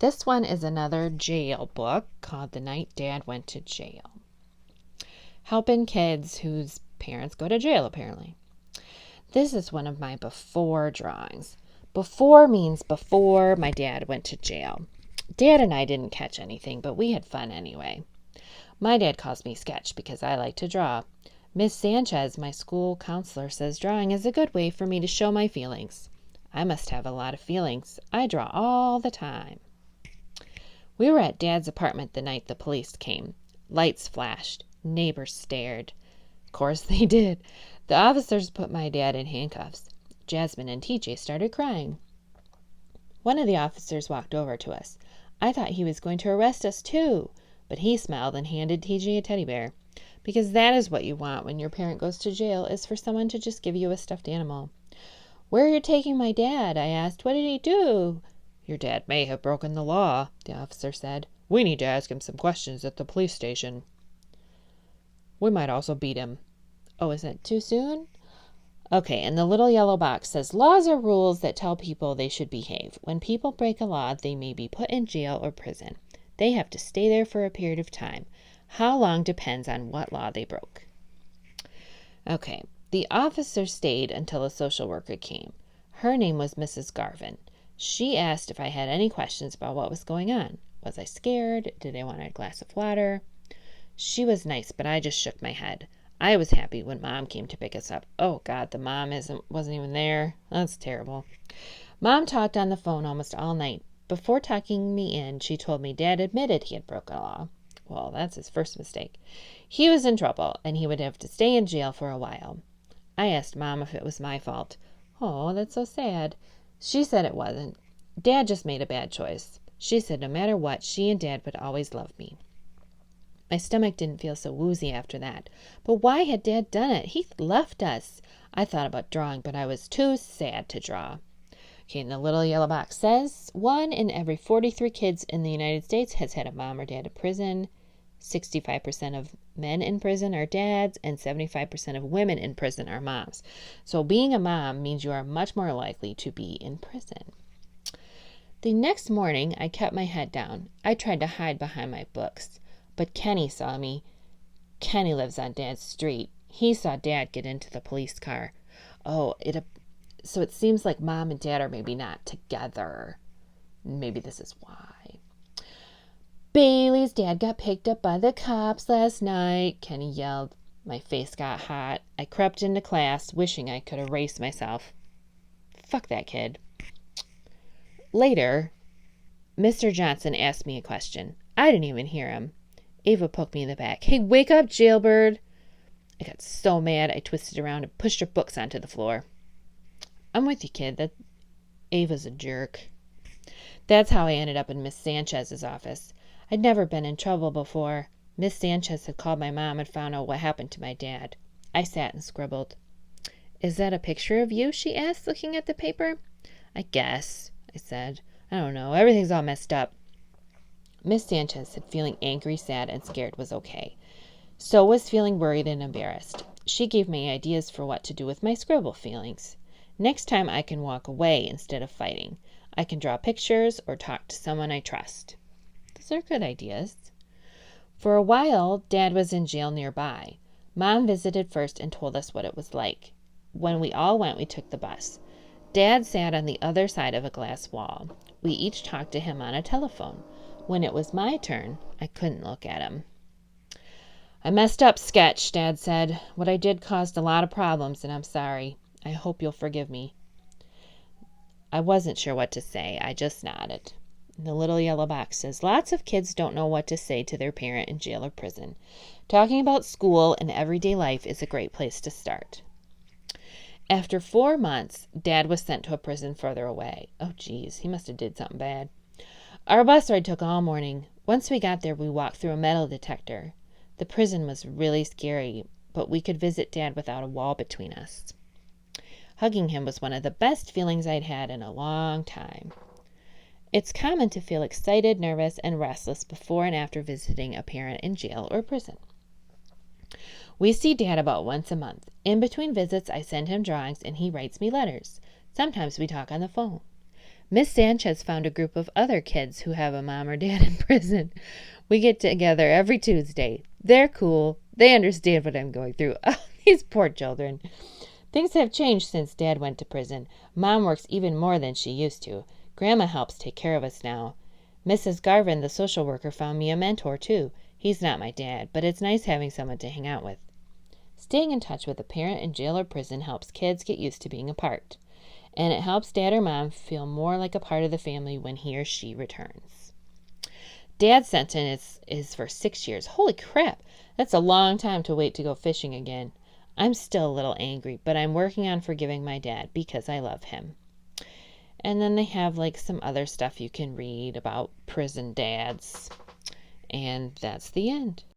This one is another jail book called The Night Dad Went to Jail. Helping kids whose parents go to jail, apparently. This is one of my before drawings. Before means before my dad went to jail. Dad and I didn't catch anything, but we had fun anyway. My dad calls me Sketch because I like to draw. Miss Sanchez, my school counselor, says drawing is a good way for me to show my feelings. I must have a lot of feelings. I draw all the time. We were at Dad's apartment the night the police came. Lights flashed. Neighbors stared. Of course they did. The officers put my dad in handcuffs. Jasmine and TJ started crying. One of the officers walked over to us. I thought he was going to arrest us too, but he smiled and handed TJ a teddy bear. Because that is what you want when your parent goes to jail, is for someone to just give you a stuffed animal. Where are you taking my dad? I asked. What did he do? Your dad may have broken the law, the officer said. We need to ask him some questions at the police station. We might also beat him. Oh, is it too soon? Okay, and the little yellow box says, laws are rules that tell people they should behave. When people break a law, they may be put in jail or prison. They have to stay there for a period of time. How long depends on what law they broke. Okay, the officer stayed until a social worker came. Her name was Mrs. Garvin. She asked if I had any questions about what was going on. Was I scared? Did I want a glass of water? She was nice, but I just shook my head. I was happy when Mom came to pick us up. Oh, God, the mom wasn't even there. That's terrible. Mom talked on the phone almost all night. Before tucking me in, she told me Dad admitted he had broken a law. Well, that's his first mistake. He was in trouble, and he would have to stay in jail for a while. I asked Mom if it was my fault. Oh, that's so sad. She said it wasn't. Dad just made a bad choice. She said no matter what, she and Dad would always love me. My stomach didn't feel so woozy after that. But why had Dad done it? He left us. I thought about drawing, but I was too sad to draw. Okay, and the little yellow box says, 1 in every 43 kids in the United States has had a mom or dad in prison. 65% of men in prison are dads, and 75% of women in prison are moms. So being a mom means you are much more likely to be in prison. The next morning, I kept my head down. I tried to hide behind my books. But Kenny saw me. Kenny lives on Dad's street. He saw Dad get into the police car. So it seems like Mom and Dad are maybe not together. Maybe this is why. Bailey's dad got picked up by the cops last night, Kenny yelled. My face got hot. I crept into class, wishing I could erase myself. Fuck that kid. Later, Mr. Johnson asked me a question. I didn't even hear him. Ava poked me in the back. Hey, wake up, jailbird. I got so mad I twisted around and pushed her books onto the floor. I'm with you, kid. Ava's a jerk. That's how I ended up in Miss Sanchez's office. I'd never been in trouble before. Miss Sanchez had called my mom and found out what happened to my dad. I sat and scribbled. Is that a picture of you? She asked, looking at the paper. I guess, I said. I don't know. Everything's all messed up. Miss Sanchez said feeling angry, sad, and scared was okay. So was feeling worried and embarrassed. She gave me ideas for what to do with my scribble feelings. Next time I can walk away instead of fighting. I can draw pictures or talk to someone I trust. Those are good ideas. For a while, Dad was in jail nearby. Mom visited first and told us what it was like. When we all went, we took the bus. Dad sat on the other side of a glass wall. We each talked to him on a telephone. When it was my turn, I couldn't look at him. I messed up, Sketch, Dad said. What I did caused a lot of problems, and I'm sorry. I hope you'll forgive me. I wasn't sure what to say. I just nodded. The little yellow box says, lots of kids don't know what to say to their parent in jail or prison. Talking about school and everyday life is a great place to start. After 4 months, Dad was sent to a prison further away. Oh, geez, he must have did something bad. Our bus ride took all morning. Once we got there, we walked through a metal detector. The prison was really scary, but we could visit Dad without a wall between us. Hugging him was one of the best feelings I'd had in a long time. It's common to feel excited, nervous, and restless before and after visiting a parent in jail or prison. We see Dad about once a month. In between visits, I send him drawings and he writes me letters. Sometimes we talk on the phone. Miss Sanchez found a group of other kids who have a mom or dad in prison. We get together every Tuesday. They're cool. They understand what I'm going through. Oh, these poor children. Things have changed since Dad went to prison. Mom works even more than she used to. Grandma helps take care of us now. Mrs. Garvin, the social worker, found me a mentor, too. He's not my dad, but it's nice having someone to hang out with. Staying in touch with a parent in jail or prison helps kids get used to being apart. And it helps Dad or Mom feel more like a part of the family when he or she returns. Dad's sentence is for 6 years. Holy crap! That's a long time to wait to go fishing again. I'm still a little angry, but I'm working on forgiving my dad because I love him. And then they have like some other stuff you can read about prison dads. And that's the end.